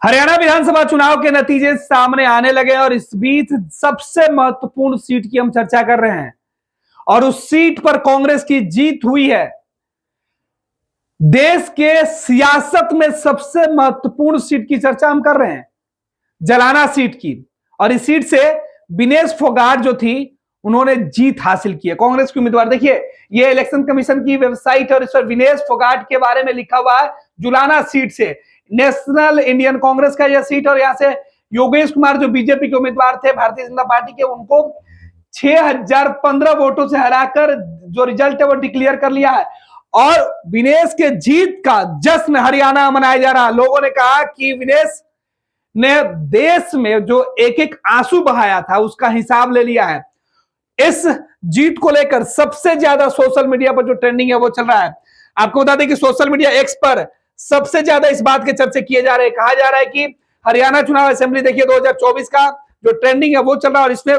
हरियाणा विधानसभा चुनाव के नतीजे सामने आने लगे और इस बीच सबसे महत्वपूर्ण सीट की हम चर्चा कर रहे हैं और उस सीट पर कांग्रेस की जीत हुई है। देश के सियासत में सबसे महत्वपूर्ण सीट की चर्चा हम कर रहे हैं, जलाना सीट की। और इस सीट से विनेश फोगाट जो थी उन्होंने जीत हासिल की है, कांग्रेस के उम्मीदवार। देखिए, ये इलेक्शन कमीशन की वेबसाइट और इस पर विनेश फोगाट के बारे में लिखा हुआ है। जुलाना सीट से नेशनल इंडियन कांग्रेस का यह सीट, और यहां से योगेश कुमार जो बीजेपी के उम्मीदवार थे भारतीय जनता पार्टी के, उनको 6015 वोटों से हराकर जो रिजल्ट है वो डिक्लेयर कर लिया है। और विनेश के जीत का जश्न हरियाणा मनाया जा रहा है। लोगों ने कहा कि विनेश ने देश में जो एक एक आंसू बहाया था उसका हिसाब ले लिया है। इस जीत को लेकर सबसे ज्यादा सोशल मीडिया पर जो ट्रेंडिंग है वो चल रहा है। आपको बता दें कि सोशल मीडिया एक्स पर सबसे ज्यादा इस बात के चर्चे किए जा रहे हैं। कहा जा रहा है कि हरियाणा चुनाव असेंबली देखिए 2024 का जो ट्रेंडिंग है वो चल रहा है, और इसमें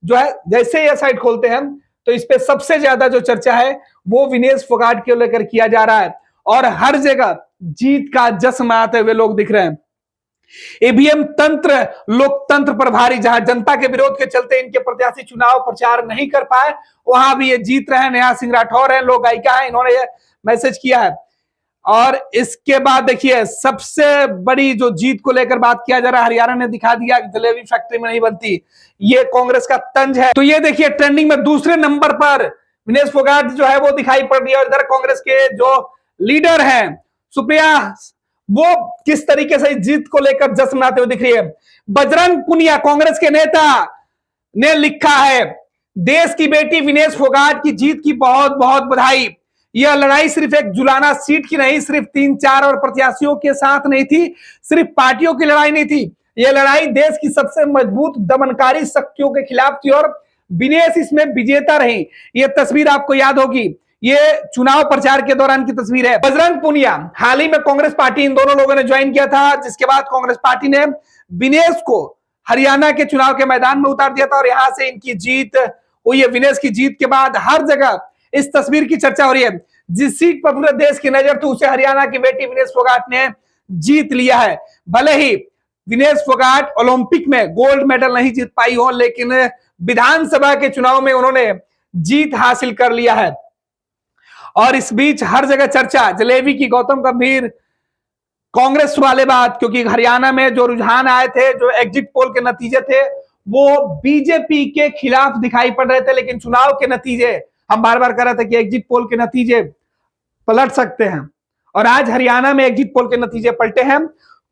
जो है जैसे ये साइट खोलते हैं तो इस पे सबसे ज्यादा जो चर्चा है वो विनेश फोगाट को लेकर किया जा रहा है, और हर जगह जीत का जश्न मनाते हुए लोग दिख रहे हैं। ईवीएम तंत्र लोकतंत्र पर भारी, जहां जनता के विरोध के चलते इनके प्रत्याशी चुनाव प्रचार नहीं कर पाए, वहां भी ये जीत रहे हैं। नेहा सिंह राठौर है, लोक गायिका है, इन्होंने ये मैसेज किया है। और इसके बाद देखिए सबसे बड़ी जो जीत को लेकर बात किया जा रहा है, हरियाणा ने दिखा दिया कि जलेबी फैक्ट्री में नहीं बनती, ये कांग्रेस का तंज है। तो ये देखिए ट्रेंडिंग में दूसरे नंबर पर विनेश फोगाट जो है वो दिखाई पड़ रही है। और इधर कांग्रेस के जो लीडर हैं सुप्रिया, वो किस तरीके से इस जीत को लेकर जश्न मनाते हुए दिख रही है। बजरंग पुनिया कांग्रेस के नेता ने लिखा है, देश की बेटी विनेश फोगाट की जीत की बहुत बहुत बधाई। यह लड़ाई सिर्फ एक जुलाना सीट की नहीं, सिर्फ 3-4 और प्रत्याशियों के साथ नहीं थी, सिर्फ पार्टियों की लड़ाई नहीं थी, यह लड़ाई देश की सबसे मजबूत दमनकारी शक्तियों के खिलाफ थी, और विनेश इसमें विजेता रही। यह तस्वीर आपको याद होगी, ये चुनाव प्रचार के दौरान की तस्वीर है। बजरंग पुनिया हाल ही में कांग्रेस पार्टी इन दोनों लोगों ने ज्वाइन किया था, जिसके बाद कांग्रेस पार्टी ने विनेश को हरियाणा के चुनाव के मैदान में उतार दिया था, और यहां से इनकी जीत हुई है। विनेश की जीत के बाद हर जगह इस तस्वीर की चर्चा हो रही है। जिस सीट पर पूरे देश की नजर थी उसे हरियाणा की बेटी विनेश फोगाट ने जीत लिया है। भले ही विनेश फोगाट ओलंपिक में गोल्ड मेडल नहीं जीत पाई हो, लेकिन विधानसभा के चुनाव में उन्होंने जीत हासिल कर लिया है। और इस बीच हर जगह चर्चा जलेबी की, गौतम गंभीर कांग्रेस वाले बात, क्योंकि हरियाणा में जो रुझान आए थे, जो एग्जिट पोल के नतीजे थे, वो बीजेपी के खिलाफ दिखाई पड़ रहे थे। लेकिन चुनाव के नतीजे, हम बार बार कह रहे थे कि एग्जिट पोल के नतीजे पलट सकते हैं, और आज हरियाणा में एग्जिट पोल के नतीजे पलटे हैं।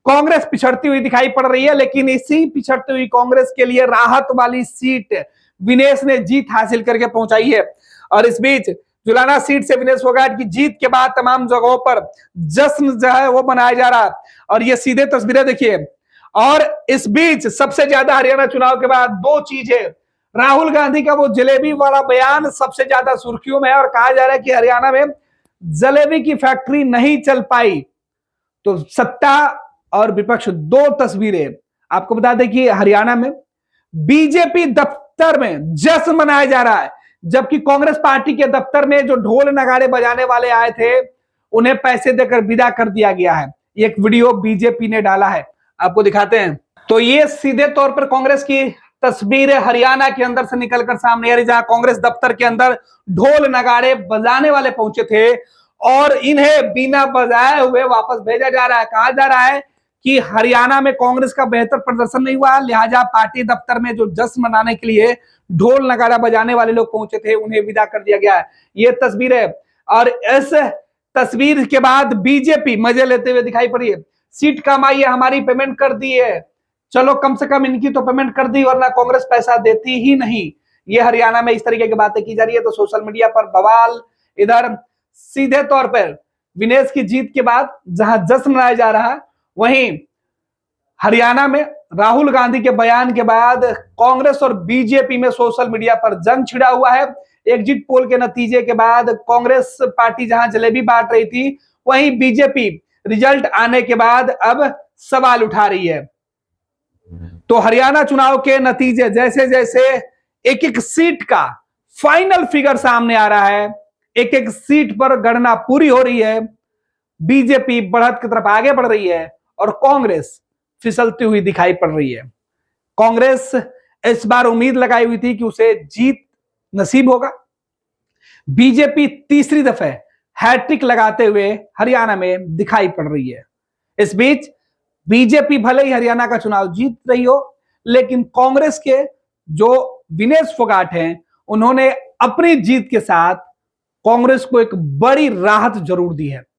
कांग्रेस पिछड़ती हुई दिखाई पड़ रही है, लेकिन इसी पिछड़ती हुई कांग्रेस के लिए राहत वाली सीट विनेश ने जीत हासिल करके पहुंचाई है। और इस बीच जुलाना सीट से विनेश फोगाट की जीत के बाद तमाम जगहों पर जश्न जो है वो मनाया जा रहा है, और ये सीधे तस्वीरें देखिए। और इस बीच सबसे ज्यादा हरियाणा चुनाव के बाद दो चीजें, राहुल गांधी का वो जलेबी वाला बयान सबसे ज्यादा सुर्खियों में है, और कहा जा रहा है कि हरियाणा में जलेबी की फैक्ट्री नहीं चल पाई। तो सत्ता और विपक्ष, दो तस्वीरें। आपको बता दें कि हरियाणा में बीजेपी दफ्तर में जश्न मनाया जा रहा है, जबकि कांग्रेस पार्टी के दफ्तर में जो ढोल नगाड़े बजाने वाले आए थे उन्हें पैसे देकर विदा कर दिया गया है। एक वीडियो बीजेपी ने डाला है, आपको दिखाते हैं। तो ये सीधे तौर पर कांग्रेस की तस्वीर हरियाणा के अंदर से निकलकर सामने आ रही, जहां कांग्रेस दफ्तर के अंदर ढोल नगाड़े बजाने वाले पहुंचे थे और इन्हें बिना बजाए हुए वापस भेजा जा रहा है। कहा जा रहा है कि हरियाणा में कांग्रेस का बेहतर प्रदर्शन नहीं हुआ, लिहाजा पार्टी दफ्तर में जो जश्न मनाने के लिए ढोल नगाड़ा बजाने वाले लोग पहुंचे थे उन्हें विदा कर दिया गया है। ये तस्वीर है, और इस तस्वीर के बाद बीजेपी मजे लेते हुए दिखाई पड़ी है। सीट कम आई है, हमारी पेमेंट कर दी है, चलो कम से कम इनकी तो पेमेंट कर दी, वरना कांग्रेस पैसा देती ही नहीं। ये हरियाणा में इस तरीके की बातें की जा रही है। तो सोशल मीडिया पर बवाल। इधर सीधे तौर पर विनेश की जीत के बाद जहां जश्न मनाया जा रहा है, वहीं हरियाणा में राहुल गांधी के बयान के बाद कांग्रेस और बीजेपी में सोशल मीडिया पर जंग छिड़ा हुआ है। एग्जिट पोल के नतीजे के बाद कांग्रेस पार्टी जहां जलेबी बांट रही थी, वहीं बीजेपी रिजल्ट आने के बाद अब सवाल उठा रही है। तो हरियाणा चुनाव के नतीजे जैसे जैसे एक एक सीट का फाइनल फिगर सामने आ रहा है, एक एक सीट पर गणना पूरी हो रही है, बीजेपी बढ़त की तरफ आगे बढ़ रही है और कांग्रेस फिसलती हुई दिखाई पड़ रही है। कांग्रेस इस बार उम्मीद लगाई हुई थी कि उसे जीत नसीब होगा। बीजेपी तीसरी दफे हैट्रिक लगाते हुए हरियाणा में दिखाई पड़ रही है। इस बीच बीजेपी भले ही हरियाणा का चुनाव जीत रही हो, लेकिन कांग्रेस के जो विनेश फोगाट हैं, उन्होंने अपनी जीत के साथ कांग्रेस को एक बड़ी राहत जरूर दी है।